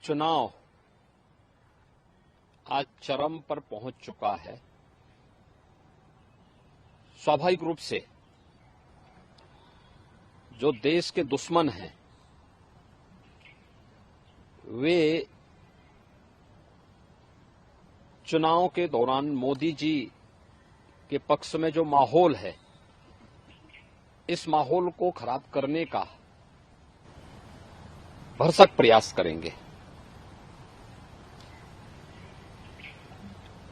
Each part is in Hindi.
चुनाव आज चरम पर पहुंच चुका है। स्वाभाविक रूप से जो देश के दुश्मन हैं वे चुनाव के दौरान मोदी जी के पक्ष में जो माहौल है, इस माहौल को खराब करने का भरसक प्रयास करेंगे।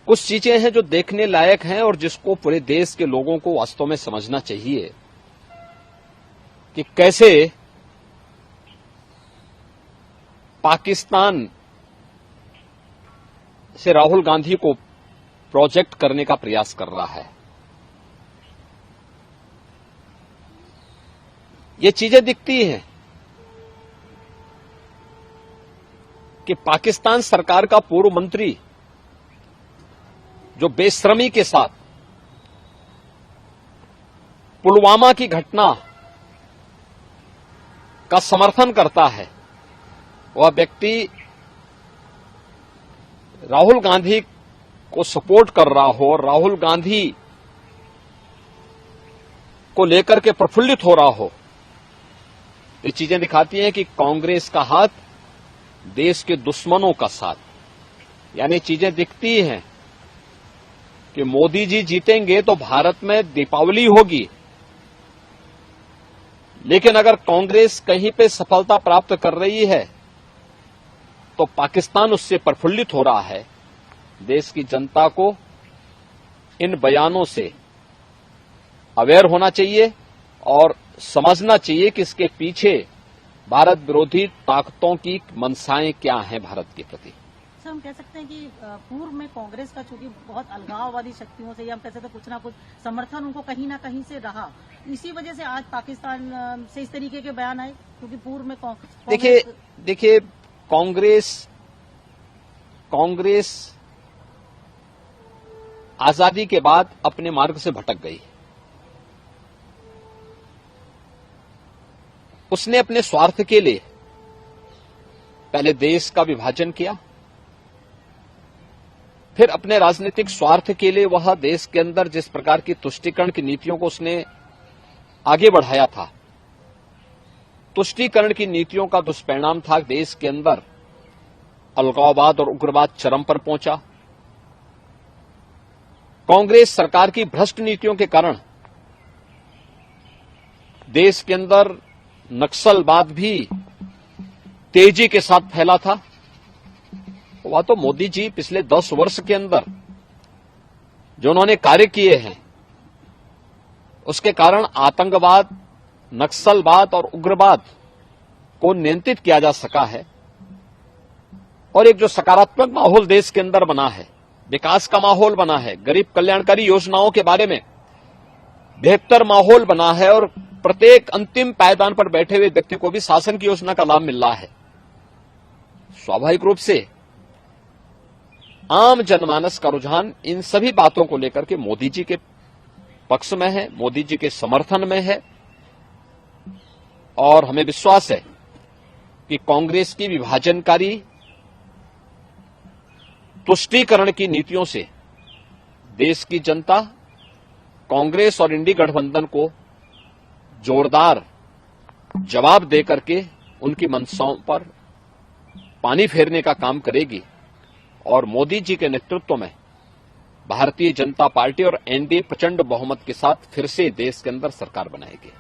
कुछ चीजें हैं जो देखने लायक हैं और जिसको पूरे देश के लोगों को वास्तव में समझना चाहिए कि कैसे पाकिस्तान से राहुल गांधी को प्रोजेक्ट करने का प्रयास कर रहा है। ये चीजें दिखती हैं कि पाकिस्तान सरकार का पूर्व मंत्री जो बेशर्मी के साथ पुलवामा की घटना का समर्थन करता है, वह व्यक्ति राहुल गांधी को सपोर्ट कर रहा हो और राहुल गांधी को लेकर के प्रफुल्लित हो रहा हो। ये चीजें दिखाती हैं कि कांग्रेस का हाथ देश के दुश्मनों का साथ। यानी चीजें दिखती हैं कि मोदी जी जीतेंगे तो भारत में दीपावली होगी, लेकिन अगर कांग्रेस कहीं पे सफलता प्राप्त कर रही है तो पाकिस्तान उससे प्रफुल्लित हो रहा है। देश की जनता को इन बयानों से अवेयर होना चाहिए और समझना चाहिए कि इसके पीछे भारत विरोधी ताकतों की मंशाएं क्या हैं भारत के प्रति। सर, हम कह सकते हैं कि पूर्व में कांग्रेस का चूंकि बहुत अलगाववादी शक्तियों से, या हम कह सकते हैं कुछ ना कुछ समर्थन उनको कहीं ना कहीं से रहा, इसी वजह से आज पाकिस्तान से इस तरीके के बयान आए, क्योंकि पूर्व में देखिए कांग्रेस आजादी के बाद अपने मार्ग से भटक गई। उसने अपने स्वार्थ के लिए पहले देश का विभाजन किया, फिर अपने राजनीतिक स्वार्थ के लिए वह देश के अंदर जिस प्रकार की तुष्टीकरण की नीतियों को उसने आगे बढ़ाया था, तुष्टीकरण की नीतियों का दुष्परिणाम था देश के अंदर अलगाववाद और उग्रवाद चरम पर पहुंचा। कांग्रेस सरकार की भ्रष्ट नीतियों के कारण देश के अंदर नक्सलवाद भी तेजी के साथ फैला था। वह तो मोदी जी पिछले 10 वर्ष के अंदर जो उन्होंने कार्य किए हैं, उसके कारण आतंकवाद, नक्सलवाद और उग्रवाद को नियंत्रित किया जा सका है और एक जो सकारात्मक माहौल देश के अंदर बना है, विकास का माहौल बना है, गरीब कल्याणकारी योजनाओं के बारे में बेहतर माहौल बना है और प्रत्येक अंतिम पायदान पर बैठे हुए व्यक्ति को भी शासन की योजना का लाभ मिल रहा है। स्वाभाविक रूप से आम जनमानस का रुझान इन सभी बातों को लेकर के मोदी जी के पक्ष में है, मोदी जी के समर्थन में है और हमें विश्वास है कि कांग्रेस की विभाजनकारी तुष्टीकरण की नीतियों से देश की जनता कांग्रेस और इंडी गठबंधन को जोरदार जवाब देकर के उनकी मंशाओं पर पानी फेरने का काम करेगी और मोदी जी के नेतृत्व में भारतीय जनता पार्टी और एनडीए प्रचंड बहुमत के साथ फिर से देश के अंदर सरकार बनाएगी।